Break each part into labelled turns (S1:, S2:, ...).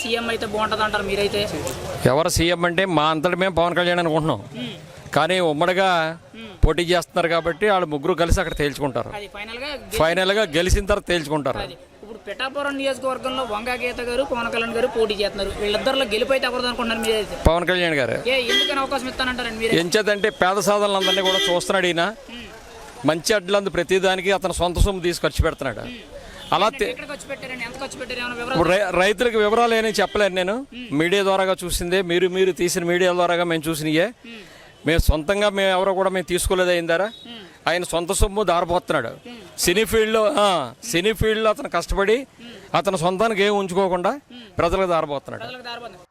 S1: CM అయితే బాగుంటుంది అంటారు మీరైతే?
S2: ఎవరు సీఎం అంటే మా అంతటి మేము పవన్ కళ్యాణ్ అనుకుంటున్నాం, కానీ ఉమ్మడిగా పోటీ చేస్తున్నారు కాబట్టి వాళ్ళు ముగ్గురు కలిసి అక్కడ తేల్చుకుంటారు. ఫైనల్గా గెలిచిన తర్వాత తేల్చుకుంటారు.
S1: ఇప్పుడు పిఠాపురం నియోజకవర్గంలో వంగా గీత గారు పవన్ కళ్యాణ్ గారు పోటీ చేస్తున్నారు. వీళ్ళిద్దరిలో గెలిపోయితే ఎవరు అనుకుంటున్నారు మీరైతే?
S2: పవన్ కళ్యాణ్ గారు.
S1: ఎందుకని అవకాశం ఇస్తానంటారండి మీరు?
S2: ఎంచేదంటే పేద సాధనలందరినీ కూడా చూస్తున్నాడు ఈయన. మంచి అడ్లందు ప్రతిదానికి అతను సొంత సొమ్ము తీసి ఖర్చు పెడుతున్నాడు. అలా రైతులకు వివరాలు ఏమీ చెప్పలేను నేను. మీడియా ద్వారాగా చూసిందే, మీరు తీసిన మీడియా ద్వారాగా మేము చూసినయే. మేము సొంతంగా మేము ఎవరో కూడా మేము తీసుకోలేదు. అయిందారా ఆయన సొంత సొమ్ము దారిపోతున్నాడు. సినీ ఫీల్డ్లో అతను కష్టపడి అతను సొంతానికి ఏం ఉంచుకోకుండా ప్రజలకు దారిపోతున్నాడు.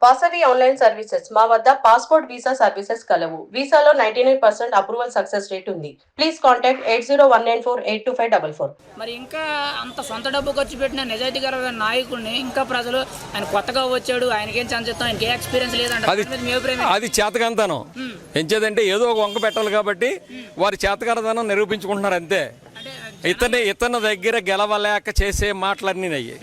S3: Vasavi online services. మా వద్ద పాస్పోర్ట్ వీసా సర్వీసెస్ కలవు. వీసాలో 99% అప్రూవల్ సక్సెస్ రేట్ ఉంది. Please contact 8019482544.
S1: మరి ఇంకా అంత సొంత డబ్బు ఖర్చు పెట్టిన నిజాయితీ గల నాయకుడిని ఇంకా ప్రజలు ఆయన కొత్తగా వచ్చాడు, ఆయనకేం ఛాన్స్ ఇస్తాం, ఆయనకే ఎక్స్పీరియన్స్ లేదంటే
S2: అది చేతకంతానం. ఎంచేదంటే ఏదో ఒక వంక పెట్టాలి కాబట్టి వారి చేతకారతనం నిరూపించుకుంటున్నారు అంతే. ఇతని దగ్గర గెలవలేక చేసే మాటలన్నీ అయ్యి.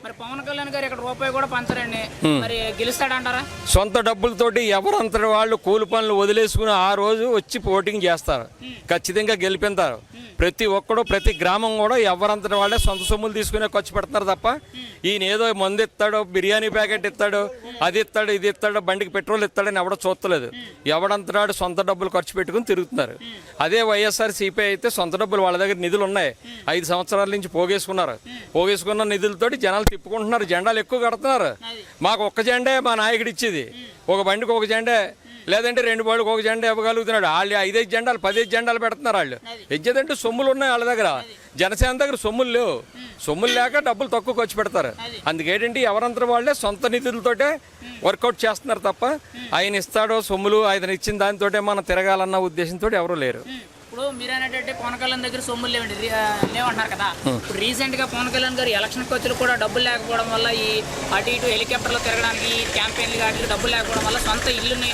S1: మరి పవన్ కళ్యాణ్ గారు ఇక్కడ రూపాయి కూడా పంచరండి, మరి గెలుస్తాడంటారా?
S2: సొంత డబ్బులతోటి ఎవరంతటి వాళ్ళు కూలి పనులు వదిలేసుకుని ఆ రోజు వచ్చి పోటింగ్ చేస్తారు, ఖచ్చితంగా గెలిపిస్తారు. ప్రతి ఒక్కడు ప్రతి గ్రామం కూడా ఎవరంతటి వాళ్ళే సొంత సొమ్ములు తీసుకునే ఖర్చు పెడుతున్నారు తప్ప ఈయన ఏదో మందు ఇస్తాడు, బిర్యానీ ప్యాకెట్ ఇస్తాడు, అది ఇస్తాడు, ఇది ఇస్తాడు, బండికి పెట్రోల్ ఇస్తాడని ఎవడో చూస్తలేదు. ఎవడంతటాడు సొంత డబ్బులు ఖర్చు పెట్టుకుని తిరుగుతున్నారు. అదే వైఎస్ఆర్సీపీ అయితే సొంత డబ్బులు వాళ్ళ దగ్గర నిధులు ఉన్నాయి, 5 సంవత్సరాల నుంచి పోగేసుకున్న నిధులతోటి జనాలు తిప్పుకుంటున్నారు, జెండాలు ఎక్కువ కడుతున్నారు. మాకు ఒక్క జెండే మా నాయకుడు ఇచ్చేది, ఒక బండికి ఒక జెండే, లేదంటే 2 బళ్ళకి ఒక జెండా ఇవ్వగలుగుతున్నాడు. వాళ్ళు 5 జెండాలు 10 జెండాలు పెడుతున్నారు. వాళ్ళు ఇచ్చేదంటే సొమ్ములు ఉన్నాయి వాళ్ళ దగ్గర. జనసేన దగ్గర సొమ్ములు లేవు, సొమ్ములు లేక డబ్బులు తక్కువ ఖర్చు పెడతారు. అందుకేంటి ఎవరంతా వాళ్ళే సొంత నిధులతోటే వర్కౌట్ చేస్తున్నారు తప్ప ఆయన ఇస్తాడో సొమ్ములు ఆయన ఇచ్చిన దానితోటే మనం తిరగాలన్న ఉద్దేశంతో ఎవరూ లేరు.
S1: ఇప్పుడు మీరు అనేటట్టు పవన్ కళ్యాణ్ దగ్గర సొమ్ములు లేవంటున్నారు కదా. ఇప్పుడు రీసెంట్ గా పవన్ కళ్యాణ్ గారు ఎలక్షన్ ఖర్చులు కూడా డబ్బులు లేకపోవడం వల్ల ఈ అటు ఇటు హెలికాప్టర్లో తిరగడానికి క్యాంపెయిన్లు వాటికి డబ్బులు లేకపోవడం వల్ల సొంత ఇల్లుని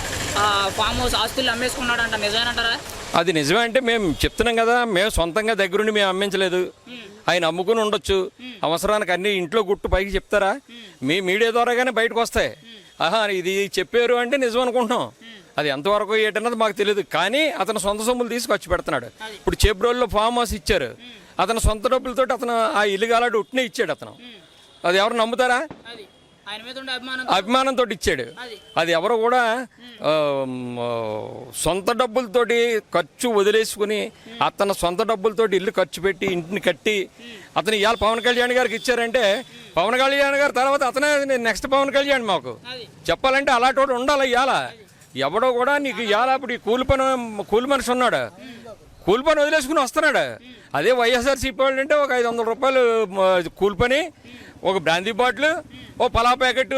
S1: ఫామ్ హౌస్ ఆస్తులు అమ్మేసుకున్నాడు అంట, నిజమేనంటారా?
S2: అది నిజమే అంటే మేము చెప్తున్నాం కదా, మేము సొంతంగా దగ్గరుండి మేము అమ్మించలేదు. ఆయన అమ్ముకుని ఉండొచ్చు, అవసరానికి అన్ని ఇంట్లో గుట్టు పైకి చెప్తారా? మీ మీడియా ద్వారాగానే బయటకు వస్తాయి. ఇది చెప్పారు అంటే నిజం అనుకుంటున్నాం. అది ఎంతవరకు ఏంటన్నది మాకు తెలియదు, కానీ అతను సొంత సొమ్ములు తీసి ఖర్చు పెడుతున్నాడు. ఇప్పుడు చేబ్రోల్లో ఫామ్ హౌస్ ఇచ్చారు, అతను సొంత డబ్బులతో అతను ఆ ఇల్లు కాలాడు ఉట్టినే ఇచ్చాడు. అతను అది ఎవరు నమ్ముతారా? అభిమానంతో ఇచ్చాడు. అది ఎవరు కూడా సొంత డబ్బులతోటి ఖర్చు వదిలేసుకుని అతను సొంత డబ్బులతోటి ఇల్లు ఖర్చు పెట్టి ఇంటిని కట్టి అతను ఇవాళ పవన్ కళ్యాణ్ గారికి ఇచ్చారంటే పవన్ కళ్యాణ్ గారి తర్వాత అతనే నెక్స్ట్ పవన్ కళ్యాణ్. మాకు చెప్పాలంటే అలాంటి వాడు ఉండాలి. ఇవాళ ఎవడో కూడా నీకు ఇవాళ ఇప్పుడు ఈ కూలి మనిషి ఉన్నాడు, కూలి పని వదిలేసుకుని వస్తున్నాడు. అదే వైఎస్ఆర్సీపీ వాళ్ళు అంటే ఒక 500 రూపాయలు కూలి పని, ఒక బ్రాందీ బాటిల్, ఓ పలా ప్యాకెట్,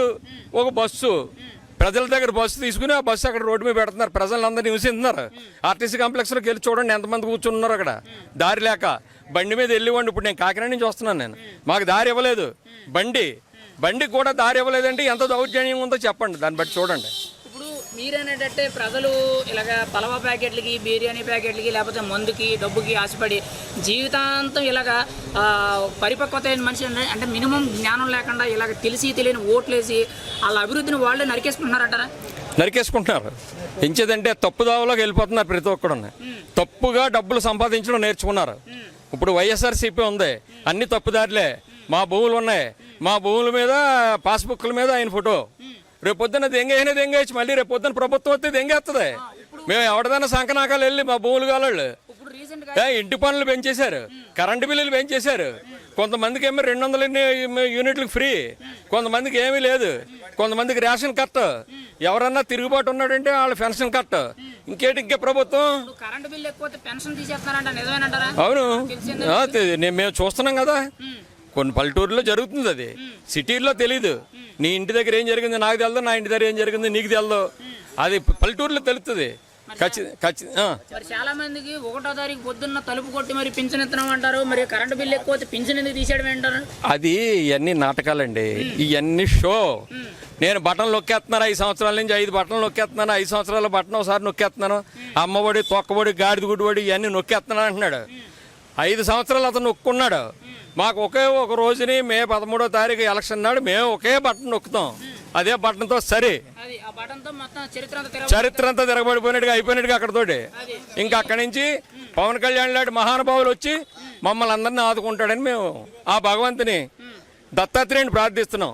S2: ఒక బస్సు, ప్రజల దగ్గర బస్సు తీసుకుని ఆ బస్సు అక్కడ రోడ్డు మీద పెడుతున్నారు. ప్రజలందరూ నివసిస్తున్నారు. ఆర్టీసీ కాంప్లెక్స్లోకి వెళ్ళి చూడండి ఎంతమంది కూర్చున్నారు అక్కడ, దారి లేక. బండి మీద వెళ్ళివ్వండి. ఇప్పుడు నేను కాకినాడ నుంచి వస్తున్నాను, నేను మాకు దారి ఇవ్వలేదు. బండికి కూడా దారి ఇవ్వలేదంటే ఎంత దౌర్జన్యం ఉందో చెప్పండి, దాన్ని బట్టి చూడండి.
S1: మీరేంటంటే ప్రజలు ఇలాగ పలవా ప్యాకెట్లకి, బిర్యానీ ప్యాకెట్లకి, లేకపోతే మందుకి, డబ్బుకి ఆశపడి జీవితాంతం ఇలాగ పరిపక్వత అయిన మనిషి అంటే మినిమం జ్ఞానం లేకుండా ఇలాగ తెలియని ఓట్లేసి వాళ్ళ అభివృద్ధిని వాళ్ళే నరికేసుకుంటున్నారంటారా?
S2: నరికేసుకుంటున్నారు. ఎంచేదంటే తప్పుదావలోకి వెళ్ళిపోతున్నారు. ప్రతి ఒక్కడు తప్పుగా డబ్బులు సంపాదించడం నేర్చుకున్నారు. ఇప్పుడు వైఎస్ఆర్సీపీ ఉంది, అన్ని తప్పుదారులే. మా భూములు ఉన్నాయి, మా భూముల మీద పాస్బుక్ల మీద ఆయన ఫోటో. రేపు పొద్దున్న దెంగేయచ్చు, మళ్ళీ రేపు పొద్దున్న ప్రభుత్వం వస్తే దెంగేస్తుంది. మేము ఎవరిదైనా సంకనాకాలు వెళ్ళి మా భూములు కాళ్ళు ఇంటి పనులు పెంచేశారు, కరెంటు బిల్లులు పెంచేశారు. కొంతమందికి ఏమో 200 యూనిట్లకు ఫ్రీ, కొంతమందికి ఏమీ లేదు, కొంతమందికి రేషన్ కట్, ఎవరన్నా తిరుగుబాటు ఉన్నాడంటే వాళ్ళ పెన్షన్ కట్. ఇంకే ప్రభుత్వం అవును మేము చూస్తున్నాం కదా. కొన్ని పల్లెటూరులో జరుగుతుంది, అది సిటీల్లో తెలీదు. నీ ఇంటి దగ్గర ఏం జరిగింది నాకు తెలదు, నా ఇంటి దగ్గర ఏం జరిగింది నీకు తెలదు. అది పల్లెటూరులో తెలుస్తుంది.
S1: చాలా మందికి 1వ తారీఖు పొద్దున్న తలుపు కొట్టి మరి పింఛన్ ఇస్తున్నాం అంటారు. మరి కరెంటు బిల్లు ఎక్కువ పింఛన్ ఎందుకు తీసేయడం అంటారు?
S2: అది ఇవన్నీ నాటకాలండి, ఇవన్నీ షో. నేను బటన్ నొక్కేస్తున్నాను 5 సంవత్సరాల నుంచి, 5 బటన్లు నొక్కేస్తున్నాను, 5 సంవత్సరాల బటన్ ఒకసారి నొక్కేస్తున్నాను, అమ్మఒడి, తొక్కబడి, గాడిద గుడ్డిబడి ఇవన్నీ నొక్కేస్తున్నాను అంటున్నాడు. 5 సంవత్సరాలు అతను నొక్కున్నాడు. మాకు ఒకే ఒక రోజుని మే 13వ తారీఖు ఎలక్షన్ నాడు మేము ఒకే బటన్ నొక్కుతాం. అదే బటన్తో సరే
S1: అది ఆ బటన్తో మొత్తం చరిత్ర అంతా
S2: చరిత్ర అంతా తిరగబడిపోయినట్టుగా అయిపోయినట్టుగా అక్కడతోటి ఇంకా అక్కడి నుంచి పవన్ కళ్యాణ్ లాంటి మహానుభావులు వచ్చి మమ్మల్ని అందరినీ ఆదుకుంటాడని మేము ఆ భగవంతుని దత్తాత్రేయుని ప్రార్థిస్తున్నాం.